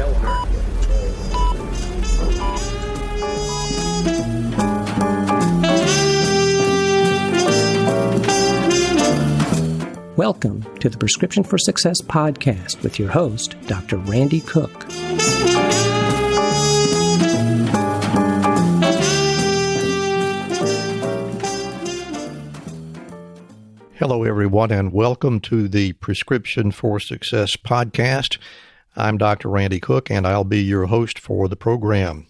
owner. Welcome to the Prescription for Success podcast with your host, Dr. Randy Cook. Hello, everyone, and welcome to the Prescription for Success podcast. I'm Dr. Randy Cook, and I'll be your host for the program.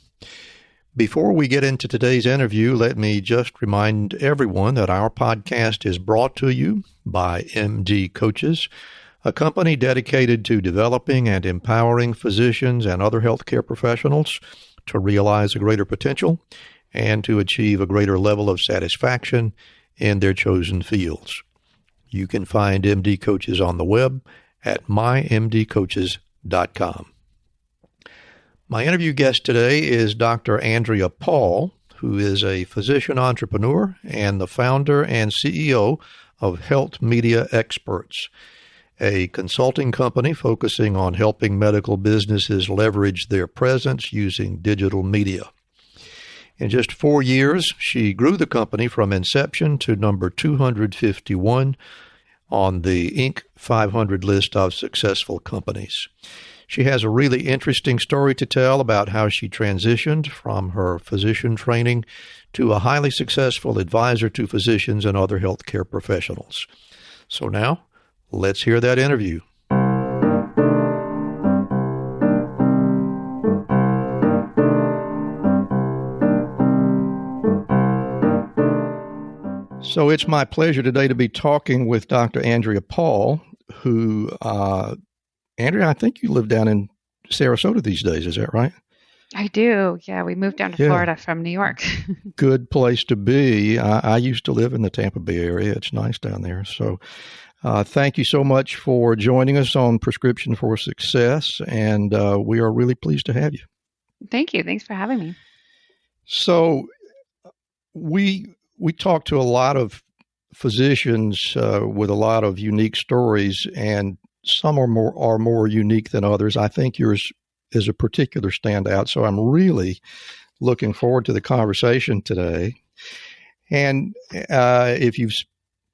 Before we get into today's interview, let me just remind everyone that our podcast is brought to you by MD Coaches, a company dedicated to developing and empowering physicians and other healthcare professionals to realize a greater potential and to achieve a greater level of satisfaction in their chosen fields. You can find MD Coaches on the web at mymdcoaches.com. My interview guest today is Dr. Andrea Paul, who is a physician entrepreneur and the founder and CEO of Health Media Experts, a consulting company focusing on helping medical businesses leverage their presence using digital media. In just 4 years, she grew the company from inception to number 251 on the Inc. 500 list of successful companies. She has a really interesting story to tell about how she transitioned from her physician training to a highly successful advisor to physicians and other healthcare professionals. So now, let's hear that interview. So it's my pleasure today to be talking with Dr. Andrea Paul, who, Andrea, I think you live down in Sarasota these days. Is that right? I do. Yeah, we moved down to Florida from New York. Good place to be. I used to live in the Tampa Bay area. It's nice down there. So thank you so much for joining us on Prescription for Success, and we are really pleased to have you. Thank you. Thanks for having me. So we talk to a lot of physicians with a lot of unique stories, and some are more unique than others. I think yours is a particular standout, so I'm really looking forward to the conversation today. And if you've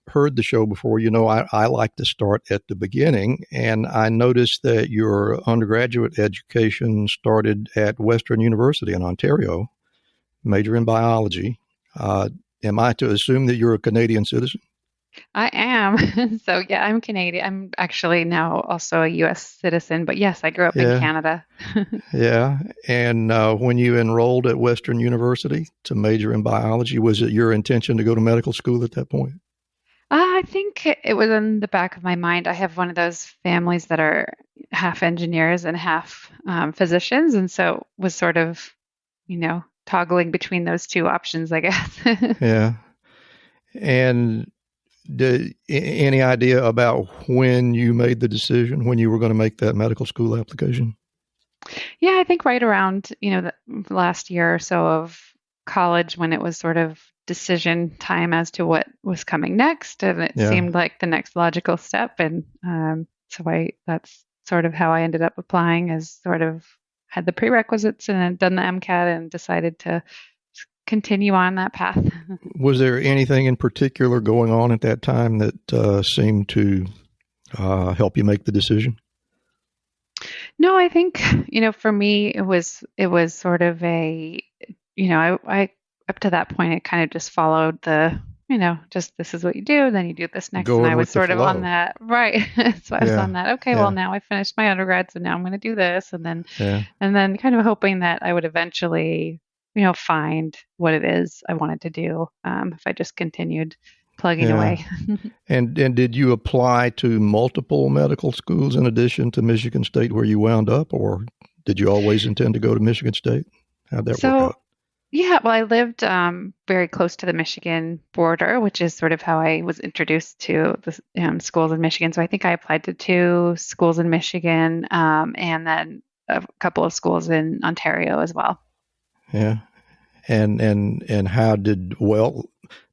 heard the show before, you know I like to start at the beginning, and I noticed that your undergraduate education started at Western University in Ontario, major in biology. Am I to assume that you're a Canadian citizen? I am. So, yeah, I'm Canadian. I'm actually now also a U.S. citizen, but yes, I grew up in Canada. Yeah. And when you enrolled at Western University to major in biology, was it your intention to go to medical school at that point? I think it was in the back of my mind. I have one of those families that are half engineers and half physicians, and so was sort of, toggling between those two options, I guess. Yeah. And any idea about when you made the decision, when you were going to make that medical school application? Yeah, I think right around, the last year or so of college, when it was sort of decision time as to what was coming next. And it seemed like the next logical step. And that's sort of how I ended up applying, as sort of had the prerequisites and had done the MCAT and decided to continue on that path. Was there anything in particular going on at that time that seemed to help you make the decision? No, I think, for me, it was sort of I up to that point, I kind of just followed the, just this is what you do, then you do this next. And I was sort of on that. Right. So I was on that. Okay, well, now I finished my undergrad, so now I'm going to do this. And then kind of hoping that I would eventually, find what it is I wanted to do if I just continued plugging away. And did you apply to multiple medical schools in addition to Michigan State where you wound up, or did you always intend to go to Michigan State? How'd that work out? Yeah, well, I lived very close to the Michigan border, which is sort of how I was introduced to the schools in Michigan. So I think I applied to 2 schools in Michigan and then a couple of schools in Ontario as well. Yeah. And how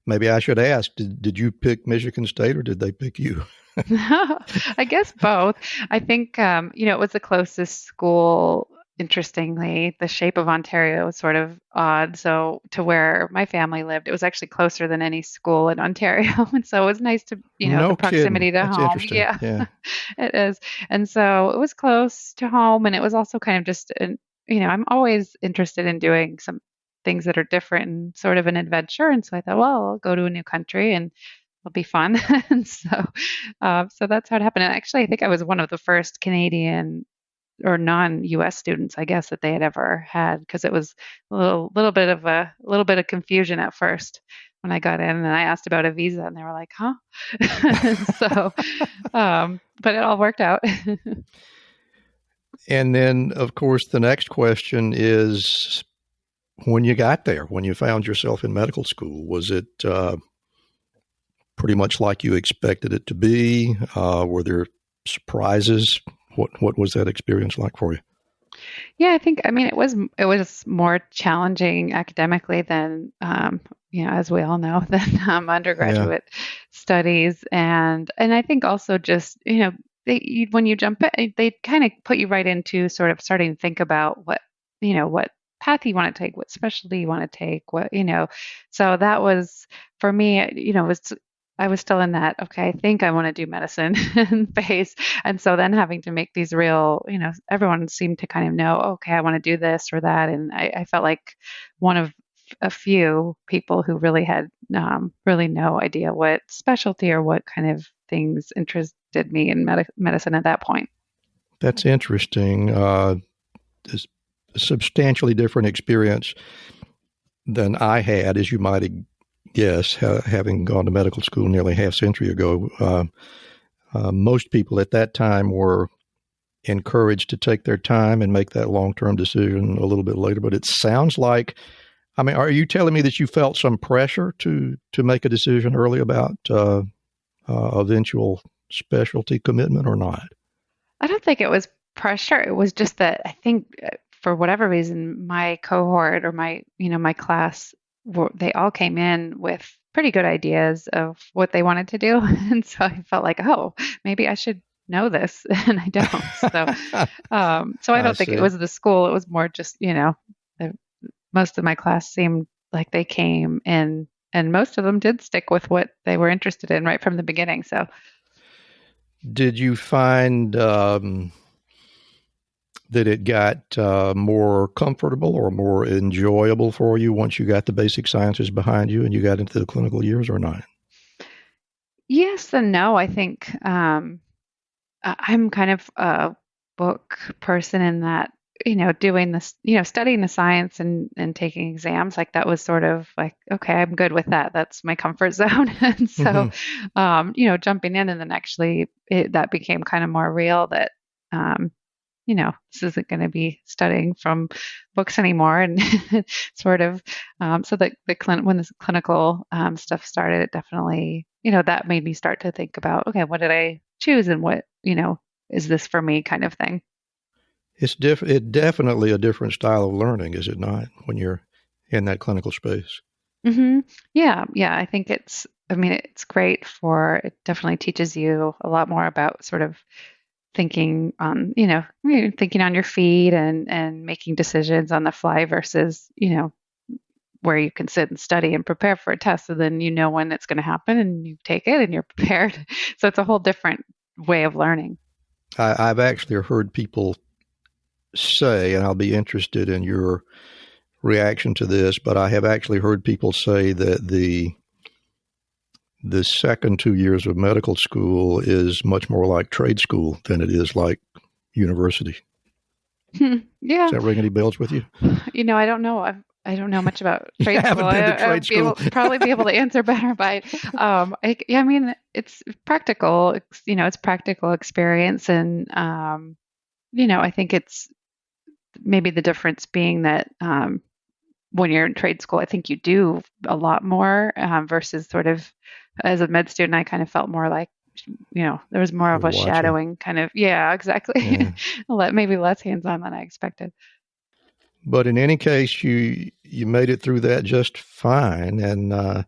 maybe I should ask, did you pick Michigan State or did they pick you? I guess both. I think, it was the closest school interestingly, the shape of Ontario was sort of odd. So to where my family lived, it was actually closer than any school in Ontario. And so it was nice to, the No kidding. proximity to That's home. interesting. Yeah, Yeah. it is. And so it was close to home. And it was also kind of just, I'm always interested in doing some things that are different and sort of an adventure. And so I thought, well, I'll go to a new country and it'll be fun. And so that's how it happened. And actually, I think I was one of the first Canadian or non-U.S. students, I guess, that they had ever had, because it was a little bit of confusion at first when I got in, and I asked about a visa, and they were like, "Huh?" So, but it all worked out. And then, of course, the next question is, when you got there, when you found yourself in medical school, was it pretty much like you expected it to be? Were there surprises? What was that experience like for you? Yeah, it was more challenging academically than as we all know, than undergraduate studies, and I think also just when you jump in, they kind of put you right into sort of starting to think about what path you want to take, what specialty you want to take, so that was for me, I was still in that, okay, I think I want to do medicine phase. And so then having to make these real, everyone seemed to kind of know, okay, I want to do this or that. And I felt like one of a few people who really had really no idea what specialty or what kind of things interested me in medicine at that point. That's interesting. It's a substantially different experience than I had, as you might guess, having gone to medical school nearly half century ago. Most people at that time were encouraged to take their time and make that long-term decision a little bit later. But it sounds like, are you telling me that you felt some pressure to make a decision early about eventual specialty commitment or not? I don't think it was pressure. It was just that I think for whatever reason, my cohort or my class, they all came in with pretty good ideas of what they wanted to do. And so I felt like, oh, maybe I should know this. And I don't. So I don't think it was the school. It was more just, most of my class seemed like they came in, and most of them did stick with what they were interested in right from the beginning. So did you find that it got more comfortable or more enjoyable for you once you got the basic sciences behind you and you got into the clinical years, or not? Yes and no. I think I'm kind of a book person in that, doing this, studying the science and taking exams, like that was sort of like, okay, I'm good with that. That's my comfort zone. And so, jumping in and then actually that became kind of more real that, this isn't going to be studying from books anymore. And sort of, so that when this clinical stuff started, it definitely, that made me start to think about, okay, what did I choose and what, is this for me kind of thing. It's definitely a different style of learning, is it not, when you're in that clinical space? Mm-hmm. Yeah. I think it's great it definitely teaches you a lot more about sort of thinking on your feet and making decisions on the fly versus, where you can sit and study and prepare for a test. So then when it's going to happen and you take it and you're prepared. So it's a whole different way of learning. I've actually heard people say, and I'll be interested in your reaction to this, but I have actually heard people say that the second 2 years of medical school is much more like trade school than it is like university. Yeah. Does that ring any bells with you? I don't know. I don't know much about trade school. I'd probably be able to answer better, but it's practical. It's practical experience, and I think it's maybe the difference being that when you're in trade school, I think you do a lot more versus sort of as a med student, I kind of felt more like, there was more of a shadowing kind of, exactly. Yeah. Maybe less hands-on than I expected. But in any case, you made it through that just fine and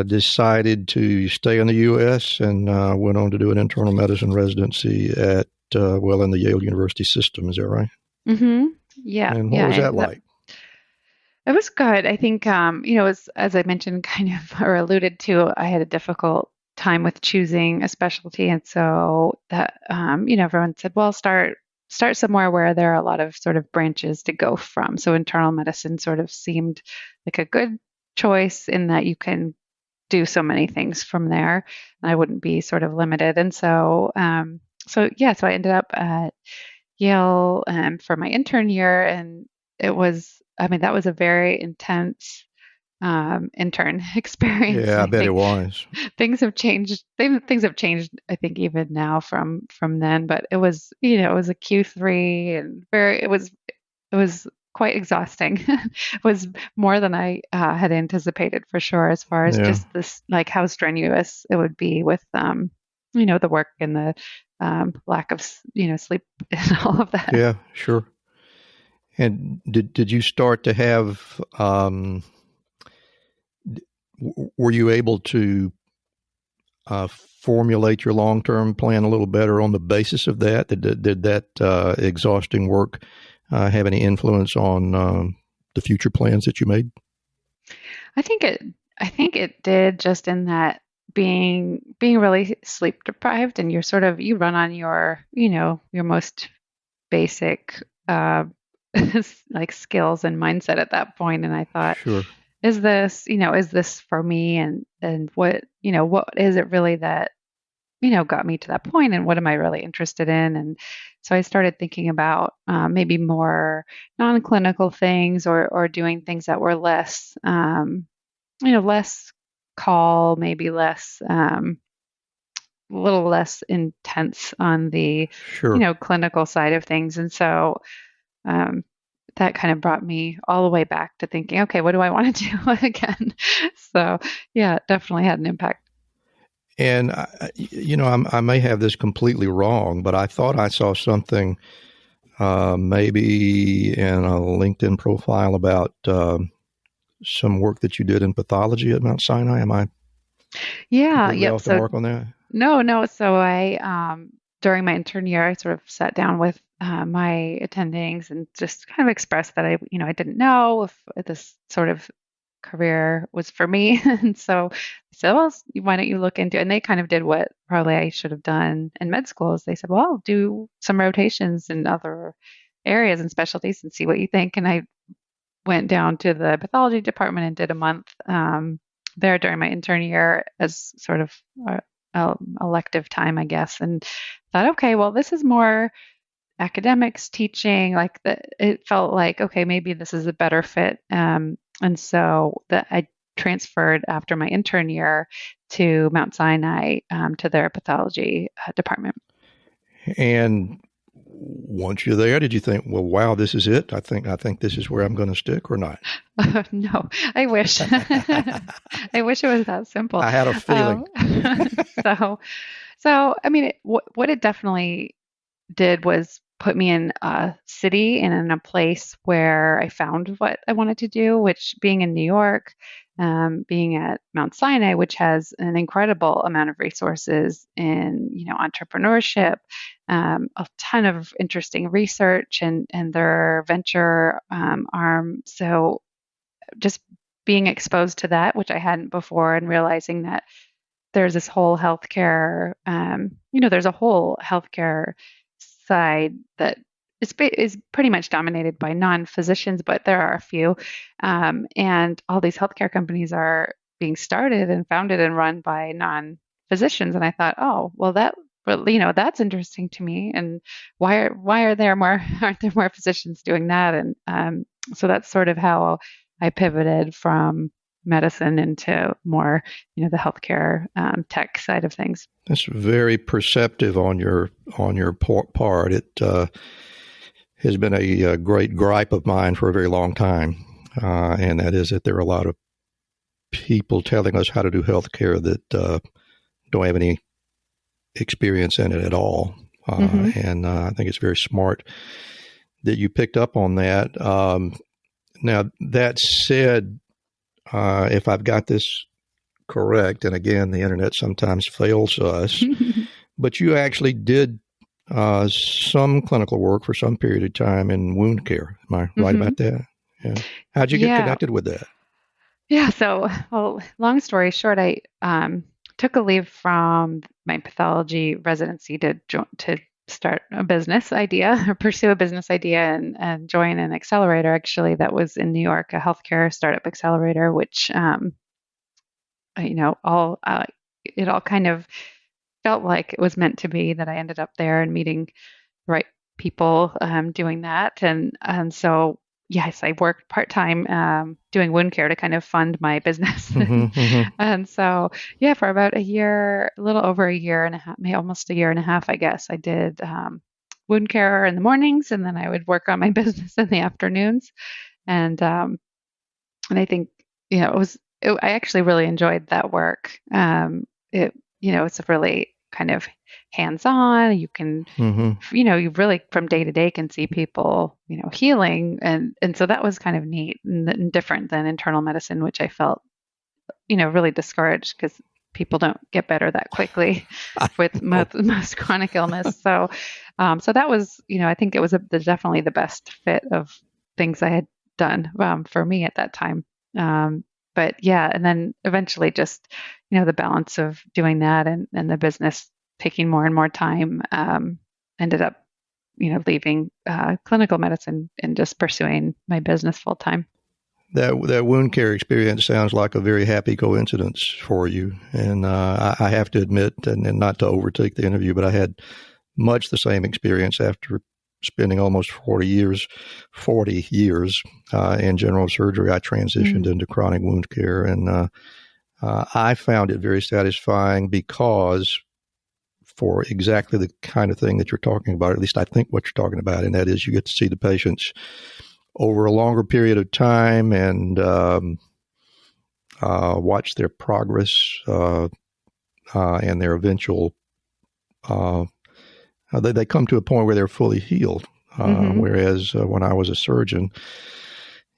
decided to stay in the U.S. and went on to do an internal medicine residency in the Yale University system. Is that right? Mm-hmm. Yeah. And what Yeah. was that like? It was good. I think, as I mentioned, kind of, or alluded to, I had a difficult time with choosing a specialty. And so that, everyone said, well, start somewhere where there are a lot of sort of branches to go from. So internal medicine sort of seemed like a good choice in that you can do so many things from there. And I wouldn't be sort of limited. And so I ended up at Yale for my intern year, and that was a very intense intern experience. Yeah, I I bet it think was. things have changed. Things have changed. I think even now from then, but it was a Q3 and it was quite exhausting. It was more than I had anticipated for sure, as far as Yeah, just this, like how strenuous it would be with, the work and the lack of, sleep and all of that. yeah, sure. And did you start to have, were you able to formulate your long-term plan a little better on the basis of that? Did that exhausting work have any influence on the future plans that you made? I think it I think it did, just in that being really sleep deprived, and you run on your most basic like skills and mindset at that point. And I thought, Sure. is this for me? And what is it really that got me to that point, and what am I really interested in? And so I started thinking about maybe more non-clinical things, or doing things that were less less call, maybe less a little less intense on the Sure. clinical side of things. And so um, that kind of brought me all the way back to thinking, okay, what do I want to do again? So yeah, it definitely had an impact. And I may have this completely wrong, but I thought I saw something maybe in a LinkedIn profile about some work that you did in pathology at Mount Sinai. Am I Yeah, completely yep. off the So mark on that? no. So I, during my intern year, I sort of sat down with my attendings and just kind of expressed that I didn't know if this sort of career was for me. And so I said, well, why don't you look into it? And they kind of did what probably I should have done in med school, is they said, well, I'll do some rotations in other areas and specialties and see what you think. And I went down to the pathology department and did a month there during my intern year as sort of elective time, I guess, and thought, okay, well, this is more academics teaching. Like it felt like, okay, maybe this is a better fit. And so that I transferred after my intern year to Mount Sinai, to their pathology department. And once you're there, did you think, well, wow, this is it? I think this is where I'm going to stick, or not? No, I wish. I wish it was that simple. I had a feeling. So, so I mean, what it definitely did was put me in a city and in a place where I found what I wanted to do, which, being in New York, being at Mount Sinai, which has an incredible amount of resources in, entrepreneurship, a ton of interesting research, and their venture arm. So just being exposed to that, which I hadn't before, and realizing that there's this whole healthcare, there's a whole healthcare side that is pretty much dominated by non-physicians, but there are a few, and all these healthcare companies are being started and founded and run by non-physicians. And I thought, oh, well, that's interesting to me. And why are there more aren't there more physicians doing that? And so that's sort of how I pivoted from medicine into more, the healthcare tech side of things. That's very perceptive on your part. It has been a great gripe of mine for a very long time, and that is that there are a lot of people telling us how to do healthcare that don't have any experience in it at all. And I think it's very smart that you picked up on that. Now, that said, if I've got this correct, and again, the internet sometimes fails us, but you actually did some clinical work for some period of time in wound care. Am I right about that? Yeah. How'd you get Yeah. connected with that? Yeah. So, well, long story short, I took a leave from my pathology residency to start a business idea or pursue a business idea and join an accelerator actually that was in New York, a healthcare startup accelerator, which all it all kind of felt like it was meant to be that I ended up there and meeting the right people doing that. And so, yes, I worked part time doing wound care to kind of fund my business. And so, yeah, for about a year, a little over a year and a half, maybe almost a year and a half, I guess, I did wound care in the mornings, and then I would work on my business in the afternoons. And I think, I actually really enjoyed that work. It's a really kind of hands-on. You can, you really from day to day can see people, healing. And so that was kind of neat and different than internal medicine, which I felt, really discouraged because people don't get better that quickly with most chronic illness. So that was, I think it was definitely the best fit of things I had done for me at that time. But yeah, and then eventually just, the balance of doing that and the business taking more and more time ended up, leaving clinical medicine and just pursuing my business full time. That wound care experience sounds like a very happy coincidence for you. And I have to admit, and not to overtake the interview, but I had much the same experience after spending almost 40 years in general surgery. I transitioned into chronic wound care, and I found it very satisfying because for exactly the kind of thing that you're talking about, at least I think what you're talking about, and that is you get to see the patients over a longer period of time and watch their progress and their eventual they come to a point where they're fully healed. Whereas when I was a surgeon,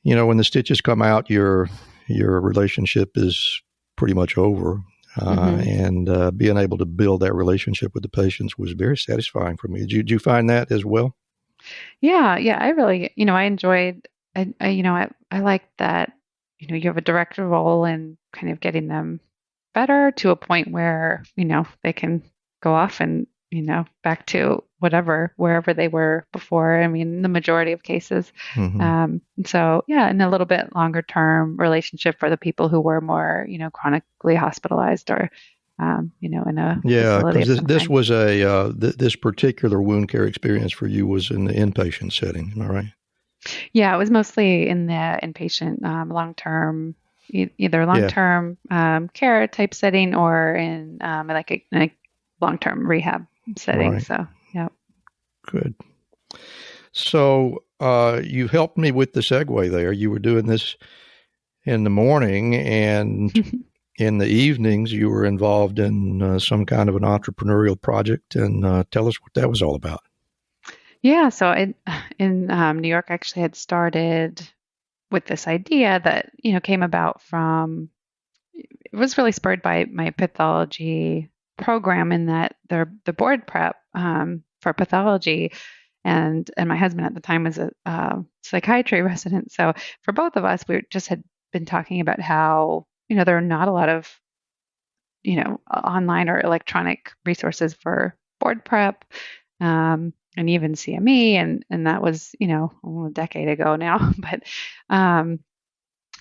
when the stitches come out, your relationship is pretty much over. And being able to build that relationship with the patients was very satisfying for me. Did you find that as well? Yeah. I really, I enjoyed, I like that, you have a direct role in kind of getting them better to a point where, they can go off and, back to wherever they were before. I mean, the majority of cases. So yeah, and a little bit longer term relationship for the people who were more, chronically hospitalized or, in a facility. Because this was this particular wound care experience for you was in the inpatient setting. Am I right? Yeah, it was mostly in the inpatient, long-term, either long-term care type setting or in like a long-term rehab setting. Right. So, yeah. Good. So you helped me with the segue there. You were doing this in the morning, and in the evenings you were involved in some kind of an entrepreneurial project. And tell us what that was all about. Yeah, so in New York, I actually had started with this idea that, came about from, it was really spurred by my pathology program in that the board prep for pathology, and my husband at the time was a psychiatry resident. So for both of us, we just had been talking about how, there are not a lot of, online or electronic resources for board prep. And even CME, and that was, a decade ago now. But, and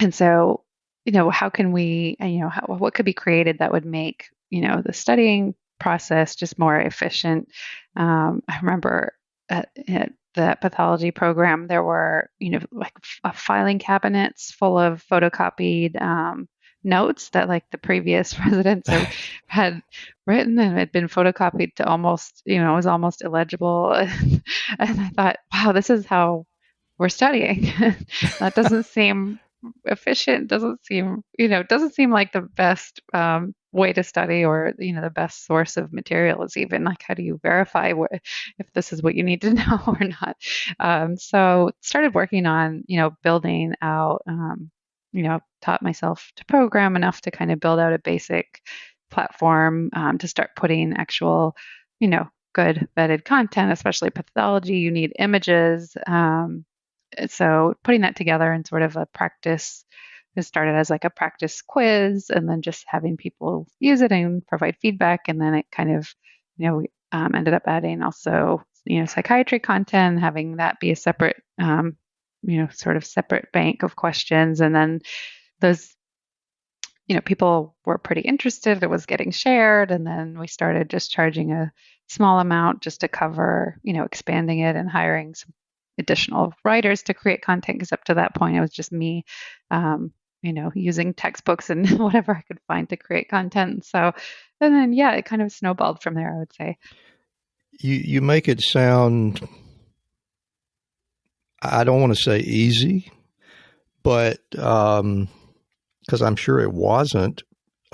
so, how can we, what could be created that would make, the studying process just more efficient? I remember at the pathology program, there were, like filing cabinets full of photocopied notes that like the previous residents had written and had been photocopied to almost, it was almost illegible. And I thought, wow, this is how we're studying. That doesn't seem efficient. Doesn't seem like the best way to study, or, the best source of material is even like, how do you verify if this is what you need to know or not? So started working on, building out, taught myself to program enough to kind of build out a basic platform to start putting actual, good vetted content, especially pathology. You need images. So putting that together in sort of a practice, it started as like a practice quiz, and then just having people use it and provide feedback. And then it kind of, we ended up adding also, psychiatry content, having that be a separate, sort of separate bank of questions. And then those, people were pretty interested. It was getting shared. And then we started just charging a small amount just to cover, expanding it and hiring some additional writers to create content. Because up to that point, it was just me, using textbooks and whatever I could find to create content. So, and then, it kind of snowballed from there, I would say. You make it sound, I don't want to say easy, but because I'm sure it wasn't,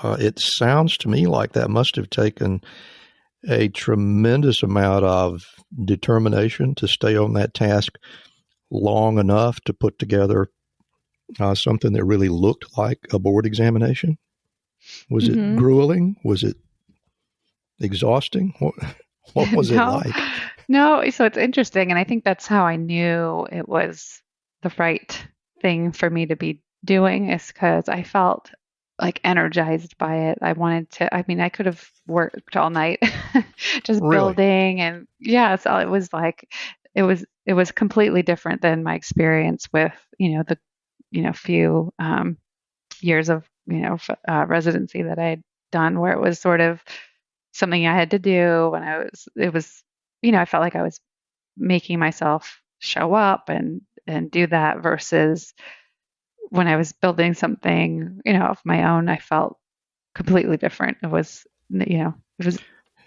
it sounds to me like that must have taken a tremendous amount of determination to stay on that task long enough to put together something that really looked like a board examination. Was it grueling? Was it exhausting? What was it like? No, so it's interesting. And I think that's how I knew it was the right thing for me to be doing, is because I felt like energized by it. I could have worked all night just building. And so it was like, it was completely different than my experience with, the, few years of, residency that I had done, where it was sort of something I had to do when I felt like I was making myself show up and do that, versus when I was building something, of my own. I felt completely different. It was, it was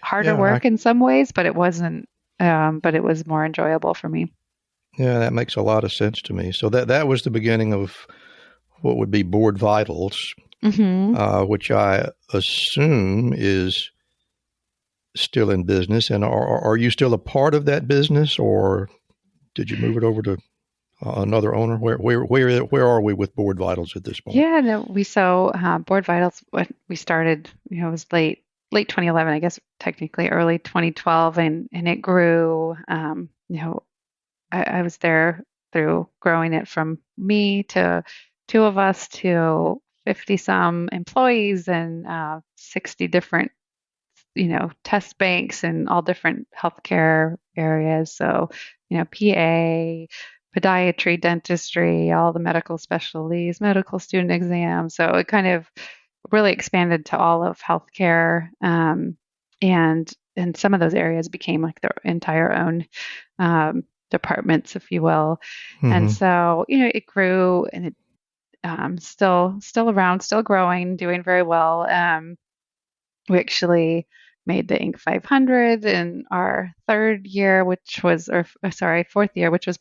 harder work in some ways, but it wasn't, but it was more enjoyable for me. Yeah, that makes a lot of sense to me. So that was the beginning of what would be Board Vitals, which I assume is still in business. And are you still a part of that business, or did you move it over to another owner? Where are we with Board Vitals at this point? Yeah, no, Board Vitals, we started, it was late 2011, I guess technically early 2012, and it grew. I was there through growing it from me to two of us to 50 some employees and 60 different test banks in all different healthcare areas. So, PA, podiatry, dentistry, all the medical specialties, medical student exams. So it kind of really expanded to all of healthcare. And some of those areas became like their entire own departments, if you will. And so, it grew, and it still around, still growing, doing very well. We actually made the Inc. 500 in our fourth year, which was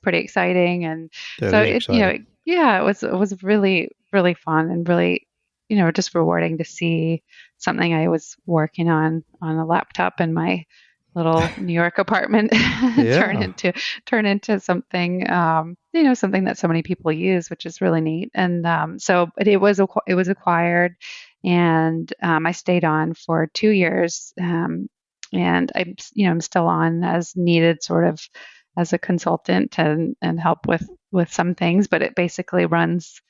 pretty exciting. And it was really, really fun and really, just rewarding to see something I was working on a laptop in my little New York apartment turn into something, something that so many people use, which is really neat. And so it was acquired. And I stayed on for 2 years, and I'm still on as needed, sort of as a consultant and help with some things. But it basically runs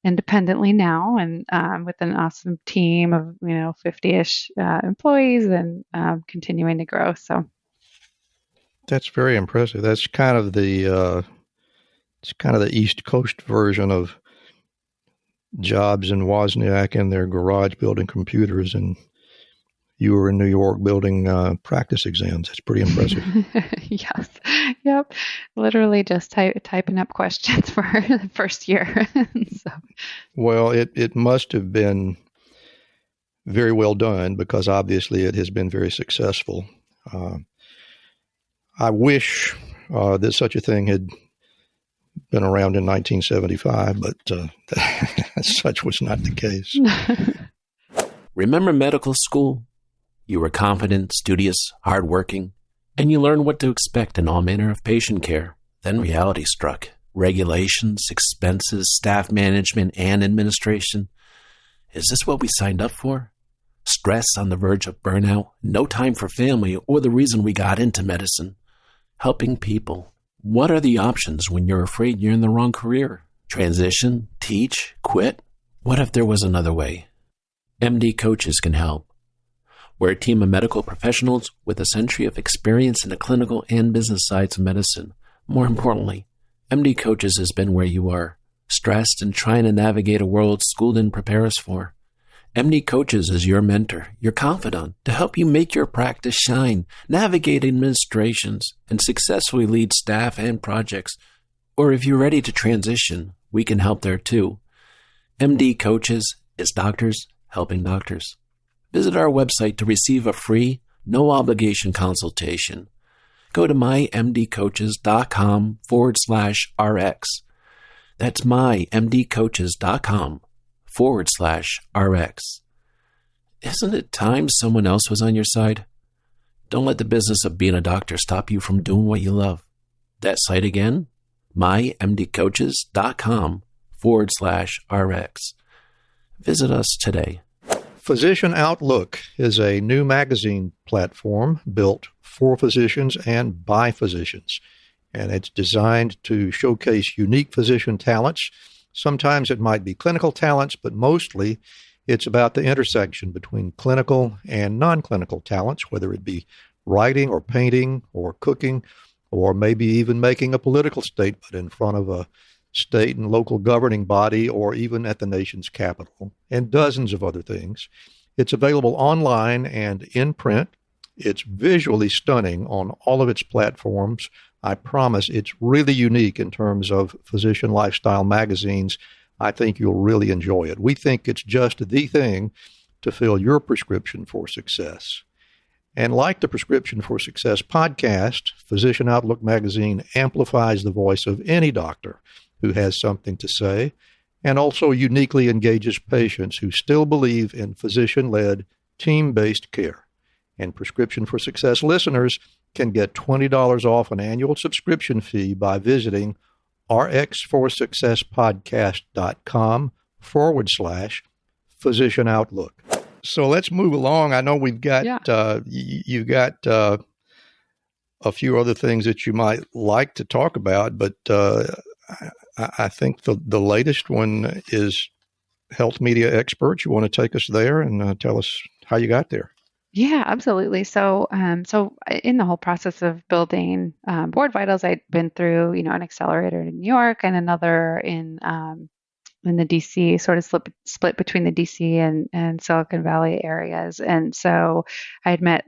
independently now, and with an awesome team of 50-ish employees, and continuing to grow. So that's very impressive. That's kind of the East Coast version of Jobs and Wozniak in their garage building computers, and you were in New York building practice exams. That's pretty impressive. Yes. Yep. Literally just typing up questions for the first year. So. Well, it must have been very well done, because obviously it has been very successful. I wish that such a thing had been around in 1975, but such was not the case. Remember medical school? You were confident, studious, hardworking, and you learned what to expect in all manner of patient care. Then reality struck. Regulations, expenses, staff management, and administration. Is this what we signed up for? stress on the verge of burnout, no time for family, or the reason we got into medicine. Helping people. What are the options when you're afraid you're in the wrong career? Transition? Teach? Quit? What if there was another way? MD Coaches can help. We're a team of medical professionals with a century of experience in the clinical and business sides of medicine. More importantly, MD Coaches has been where you are, stressed and trying to navigate a world school didn't prepare us for. MD Coaches is your mentor, your confidant, to help you make your practice shine, navigate administrations, and successfully lead staff and projects. Or if you're ready to transition, we can help there too. MD Coaches is doctors helping doctors. Visit our website to receive a free, no-obligation consultation. Go to mymdcoaches.com/RX. That's mymdcoaches.com/RX. Isn't it time someone else was on your side? Don't let the business of being a doctor stop you from doing what you love. That site again, mymdcoaches.com/RX. Visit us today. Physician Outlook is a new magazine platform built for physicians and by physicians, and it's designed to showcase unique physician talents. Sometimes it might be clinical talents, but mostly it's about the intersection between clinical and non-clinical talents, whether it be writing or painting or cooking, or maybe even making a political statement in front of a state and local governing body, or even at the nation's capital, and dozens of other things. It's available online and in print. It's visually stunning on all of its platforms. I promise it's really unique in terms of physician lifestyle magazines. I think you'll really enjoy it. We think it's just the thing to fill your prescription for success. And like the Prescription for Success podcast, Physician Outlook magazine amplifies the voice of any doctor who has something to say, and also uniquely engages patients who still believe in physician-led, team-based care. And Prescription for Success listeners can get $20 off an annual subscription fee by visiting rxforsuccesspodcast.com/Physician Outlook. So let's move along. I know we've got, you got a few other things that you might like to talk about, but I think the latest one is Health Media Experts. You want to take us there and tell us how you got there? Yeah, absolutely. So in the whole process of building Board Vitals, I'd been through, an accelerator in New York and another in the DC, sort of split between the DC and Silicon Valley areas. And so I had met,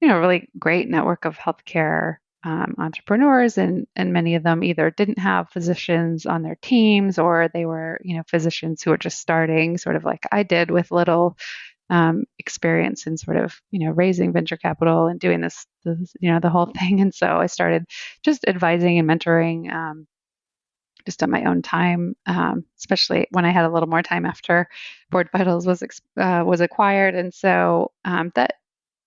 a really great network of healthcare entrepreneurs, and many of them either didn't have physicians on their teams, or they were, physicians who were just starting, sort of like I did, with little experience in sort of, raising venture capital and doing this, the whole thing. And so I started just advising and mentoring just at my own time, especially when I had a little more time after Board Vitals was acquired. And so that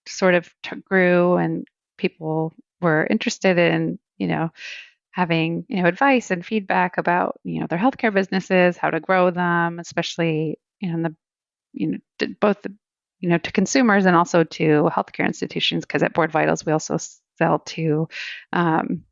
sort of grew, and people were interested in, having, advice and feedback about, their healthcare businesses, how to grow them, especially, in the, both, to consumers and also to healthcare institutions, because at Board Vitals, we also sell to,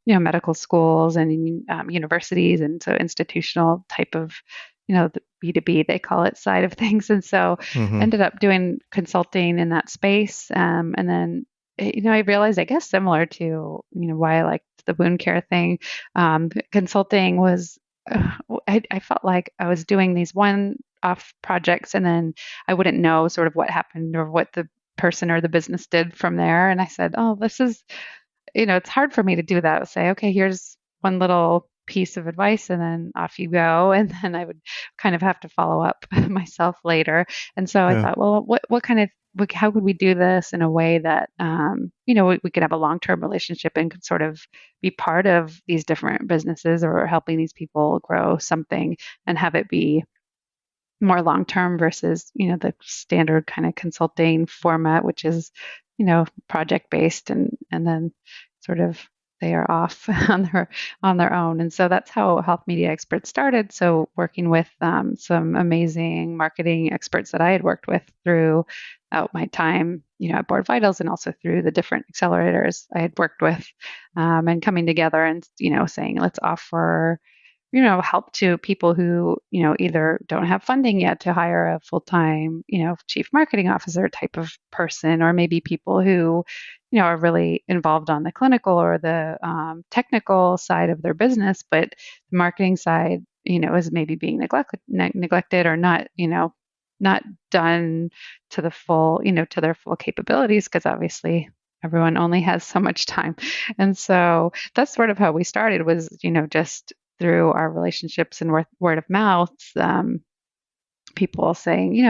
medical schools and universities, and so institutional type of, the B2B, they call it, side of things. And so ended up doing consulting in that space. And then, I realized, I guess, similar to, why I liked the wound care thing, consulting was, I felt like I was doing these one-off projects, and then I wouldn't know sort of what happened or what the person or the business did from there. And I said, oh, this is, it's hard for me to do that. I'll say, okay, here's one little piece of advice, and then off you go. And then I would kind of have to follow up myself later. And so I thought, well, how could we do this in a way that, we could have a long-term relationship and could sort of be part of these different businesses, or helping these people grow something, and have it be more long-term versus, the standard kind of consulting format, which is, project-based and then sort of they are off on their own. And so that's how Health Media Experts started. So working with some amazing marketing experts that I had worked with throughout my time, at Board Vitals, and also through the different accelerators I had worked with, and coming together and saying, let's offer help to people who, either don't have funding yet to hire a full-time, chief marketing officer type of person, or maybe people who, are really involved on the clinical or the technical side of their business, but the marketing side, is maybe being neglected or not done to the full, to their full capabilities, because obviously everyone only has so much time. And so that's sort of how we started, was, just through our relationships and word of mouth, people saying,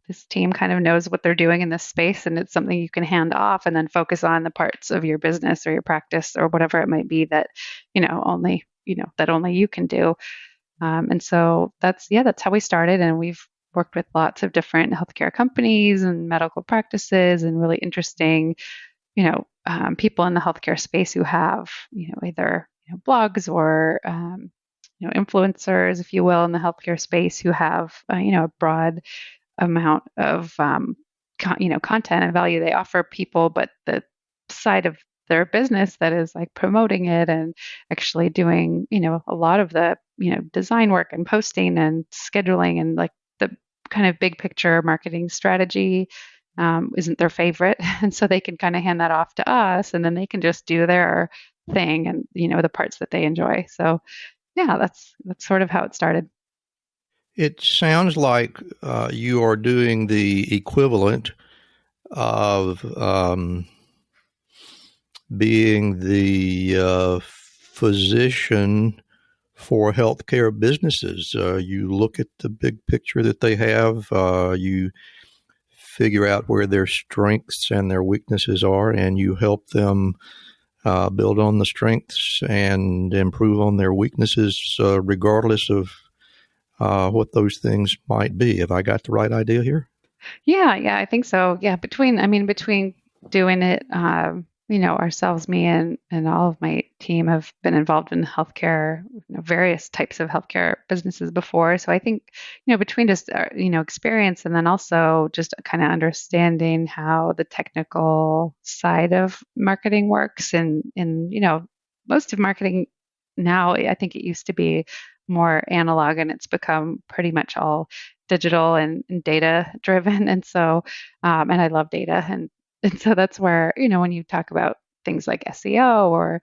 this team kind of knows what they're doing in this space, and it's something you can hand off and then focus on the parts of your business or your practice or whatever it might be that, that only you can do. And so that's how we started. And we've worked with lots of different healthcare companies and medical practices and really interesting, people in the healthcare space who have, either blogs or influencers, if you will, in the healthcare space, who have a broad amount of content and value they offer people, but the side of their business that is like promoting it and actually doing a lot of the design work and posting and scheduling and like the kind of big picture marketing strategy isn't their favorite. And so they can kind of hand that off to us, and then they can just do their thing and the parts that they enjoy. So yeah, that's sort of how it started. It sounds like you are doing the equivalent of being the physician for healthcare businesses. You look at the big picture that they have, you figure out where their strengths and their weaknesses are, and you help them build on the strengths and improve on their weaknesses, regardless of what those things might be. Have I got the right idea here? Yeah, I think so. Yeah, between doing it, ourselves, me and all of my team have been involved in healthcare, various types of healthcare businesses before. So I think, between just, experience and then also just kind of understanding how the technical side of marketing works, and most of marketing now, I think it used to be more analog, and it's become pretty much all digital and data driven. And so, and I love data. And so that's where, when you talk about things like SEO or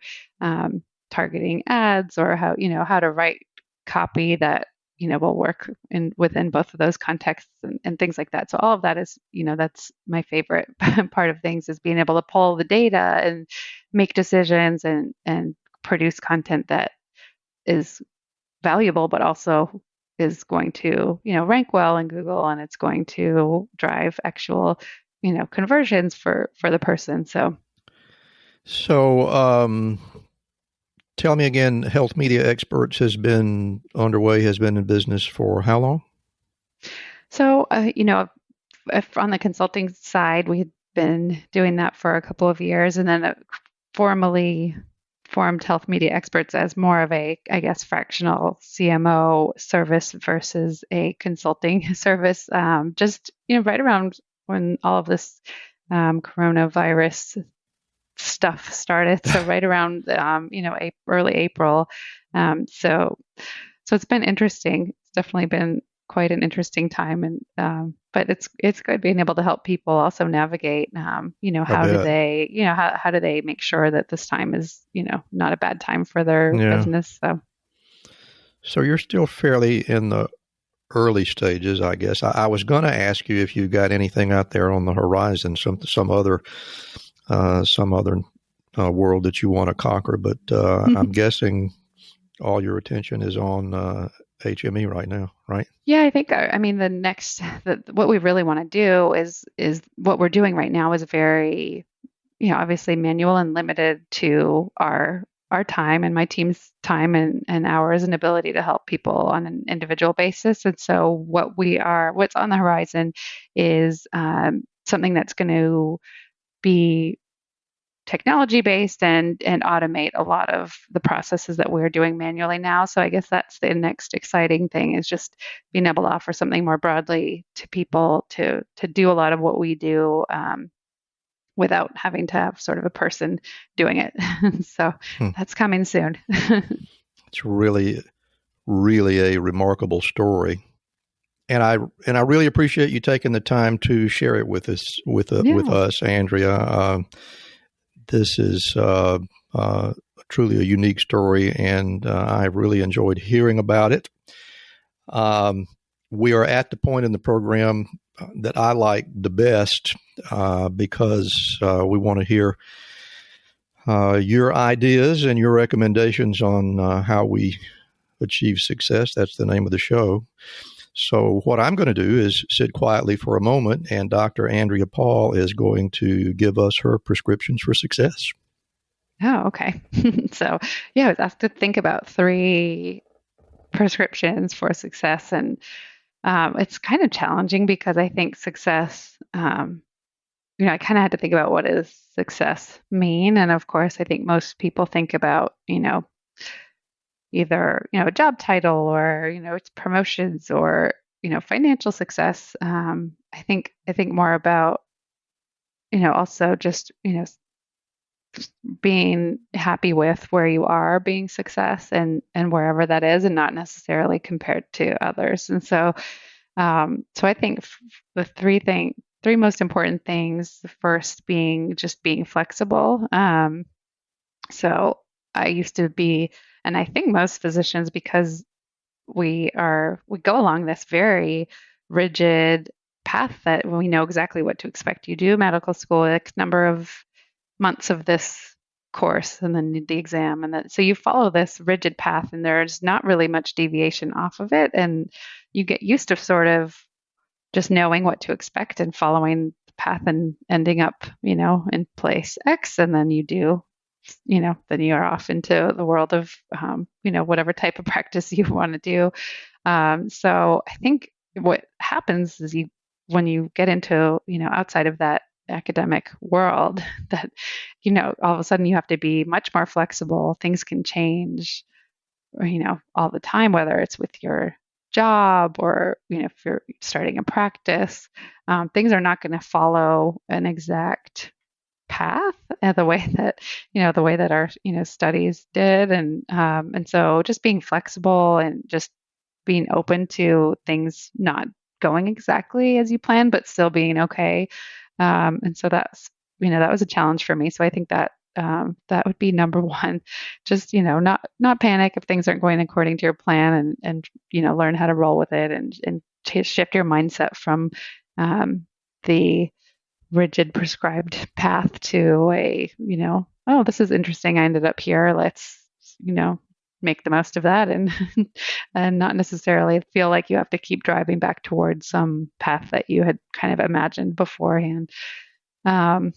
targeting ads, or how to write copy that, will work within both of those contexts, and things like that. So all of that is, that's my favorite part of things, is being able to pull the data and make decisions and produce content that is valuable, but also is going to, rank well in Google, and it's going to drive actual, conversions for the person. So tell me again, Health Media Experts has been in business for how long? So, if on the consulting side, we had been doing that for a couple of years, and then formally formed Health Media Experts as more of a, I guess, fractional CMO service versus a consulting service. Just, right around when all of this coronavirus stuff started. So right around, early April. So it's been interesting. It's definitely been quite an interesting time. And, but it's good being able to help people also navigate, how do they make sure that this time is, not a bad time for their business. So you're still fairly in the early stages, I guess. I was going to ask you if you got anything out there on the horizon, some other world that you want to conquer, but I'm guessing all your attention is on HME right now, right? Yeah, I think, the next, what we really want to do is what we're doing right now is very, obviously manual and limited to our time and my team's time and hours and ability to help people on an individual basis. And so what's on the horizon is something that's going to be technology based and automate a lot of the processes that we're doing manually now. So I guess that's the next exciting thing, is just being able to offer something more broadly to people to do a lot of what we do, without having to have sort of a person doing it. So that's coming soon. It's really, really a remarkable story. And I really appreciate you taking the time to share it with us, Andrea. This is truly a unique story, and I really enjoyed hearing about it. We are at the point in the program that I like the best, because we want to hear your ideas and your recommendations on how we achieve success. That's the name of the show. So what I'm going to do is sit quietly for a moment, and Dr. Andrea Paul is going to give us her prescriptions for success. Oh, okay. So, yeah, I was asked to think about 3 prescriptions for success, and it's kind of challenging because I think success, I kind of had to think about, what does success mean? And of course, I think most people think about, either, a job title, or, it's promotions, or, financial success. I think more about, also just, being happy with where you are, being success, and wherever that is, and not necessarily compared to others. And so, I think the three most important things, the first being just being flexible. So I used to be, and I think most physicians, because we go along this very rigid path that we know exactly what to expect. You do medical school, X number of months of this course, and then the exam, and then so you follow this rigid path, and there's not really much deviation off of it, and you get used to sort of just knowing what to expect and following the path and ending up, in place X, and then you do, then you are off into the world of, whatever type of practice you want to do. So I think what happens is when you get into, outside of that academic world, that, all of a sudden you have to be much more flexible. Things can change, all the time, whether it's with your job or, if you're starting a practice, things are not going to follow an exact path the way that our, studies did. And so just being flexible and just being open to things not going exactly as you planned, but still being okay. And so that's, that was a challenge for me. So I think that that would be number one. Just, not panic if things aren't going according to your plan, and learn how to roll with it, and to shift your mindset from the rigid prescribed path to a, oh, this is interesting. I ended up here. Let's, make the most of that, and and not necessarily feel like you have to keep driving back towards some path that you had kind of imagined beforehand. And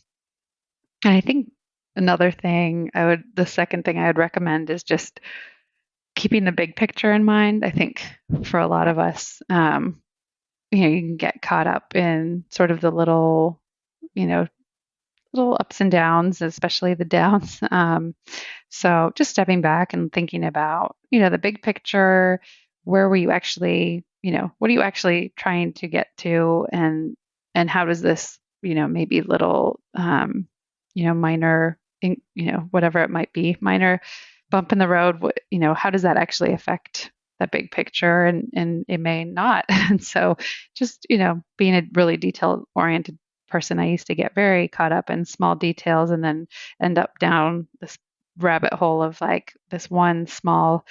I think the second thing I would recommend is just keeping the big picture in mind. I think for a lot of us, you can get caught up in sort of the little ups and downs, especially the downs. So just stepping back and thinking about, the big picture. Where were you actually, what are you actually trying to get to? And how does this, maybe little, minor, whatever it might be, minor bump in the road, how does that actually affect the big picture? And it may not. And so just, being a really detail oriented person, I used to get very caught up in small details and then end up down this rabbit hole of like this one small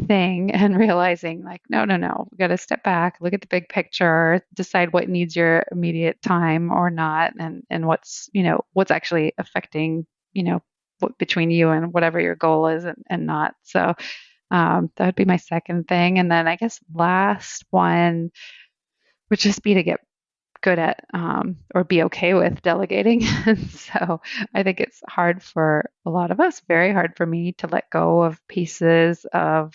thing, and realizing like, no, we got to step back, look at the big picture, decide what needs your immediate time or not, and what's actually affecting, what between you and whatever your goal is, and not. So that would be my second thing. And then I guess last one would just be to get good at, or be okay with delegating. So I think it's hard for a lot of us, very hard for me to let go of pieces of,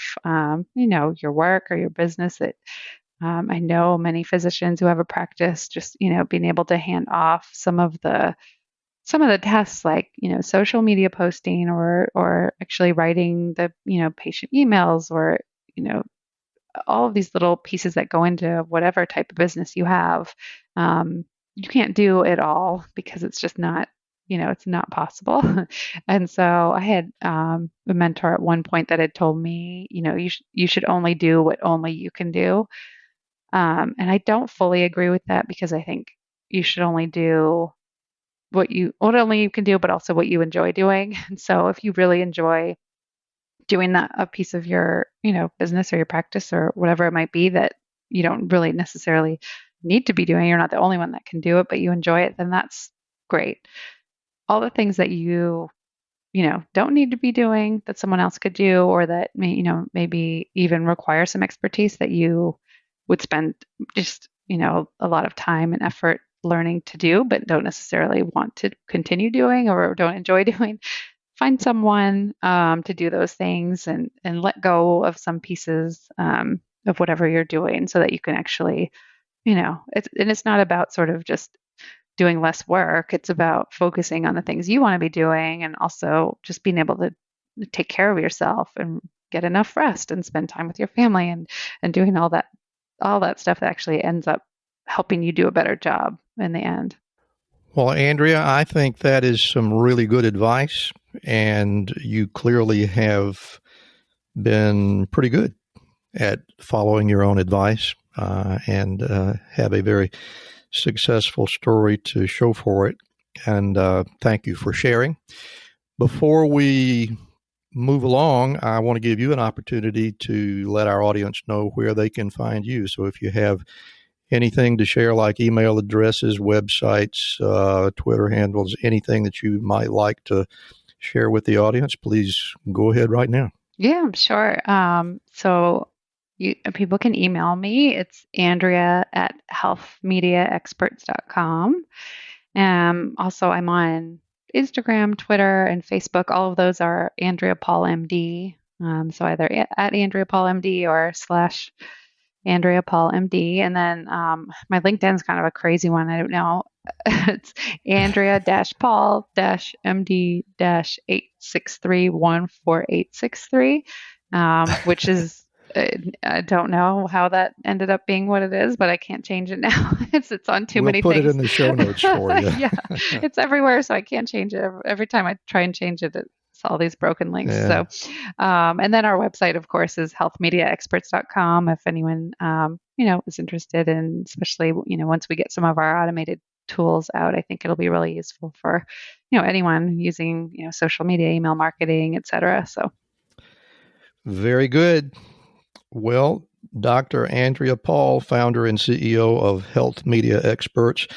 your work or your business. I know many physicians who have a practice, just, being able to hand off some of the some of the tasks like, social media posting or actually writing the, patient emails or, all of these little pieces that go into whatever type of business you have, you can't do it all because it's just not, it's not possible. And so I had a mentor at one point that had told me, you should only do what only you can do. And I don't fully agree with that because I think you should only do what only you can do, but also what you enjoy doing. And so if you really enjoy doing that a piece of your, business or your practice or whatever it might be that you don't really necessarily need to be doing, you're not the only one that can do it, but you enjoy it, then that's great. All the things that you don't need to be doing that someone else could do, or that maybe even require some expertise that you would spend just, a lot of time and effort learning to do, but don't necessarily want to continue doing or don't enjoy doing. Find someone to do those things and let go of some pieces of whatever you're doing so that you can actually, it's not about sort of just doing less work. It's about focusing on the things you want to be doing and also just being able to take care of yourself and get enough rest and spend time with your family and doing all that stuff that actually ends up helping you do a better job in the end. Well, Andrea, I think that is some really good advice, and you clearly have been pretty good at following your own advice and have a very successful story to show for it. And thank you for sharing. Before we move along, I want to give you an opportunity to let our audience know where they can find you. So if you have anything to share, like email addresses, websites, Twitter handles, anything that you might like to share with the audience, please go ahead right now. Yeah, sure. So people can email me. It's Andrea at healthmediaexperts.com. Also, I'm on Instagram, Twitter, and Facebook. All of those are Andrea Paul MD. So either at Andrea Paul MD or / Andrea Paul MD. And then my LinkedIn's kind of a crazy one. I don't know. It's Andrea-Paul-MD-863-14863, which is, I don't know how that ended up being what it is, but I can't change it now. It's on too many things. We'll put it in the show notes for you. Yeah, it's everywhere, so I can't change it. Every time I try and change it, it's all these broken links. Yeah. So, and then our website, of course, is healthmediaexperts.com. If anyone, is interested in, especially, once we get some of our automated tools out, I think it'll be really useful for, anyone using, social media, email marketing, et cetera. So. Very good. Well, Dr. Andrea Paul, founder and CEO of Health Media Experts,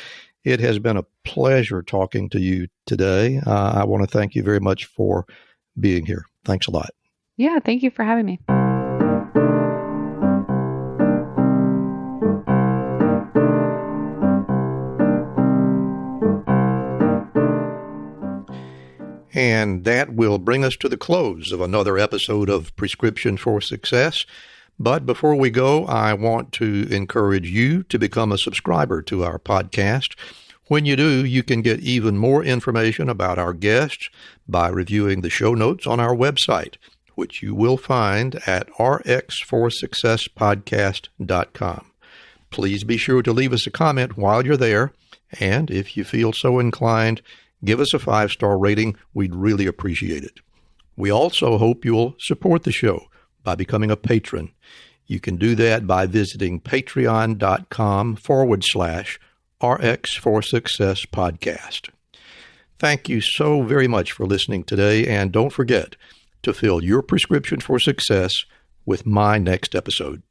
it has been a pleasure talking to you today. I want to thank you very much for being here. Thanks a lot. Yeah, thank you for having me. And that will bring us to the close of another episode of Prescription for Success. But before we go, I want to encourage you to become a subscriber to our podcast. When you do, you can get even more information about our guests by reviewing the show notes on our website, which you will find at rxforsuccesspodcast.com. Please be sure to leave us a comment while you're there, and if you feel so inclined, give us a 5-star rating. We'd really appreciate it. We also hope you'll support the show by becoming a patron. You can do that by visiting patreon.com/RX for Success podcast. Thank you so very much for listening today, and don't forget to fill your prescription for success with my next episode.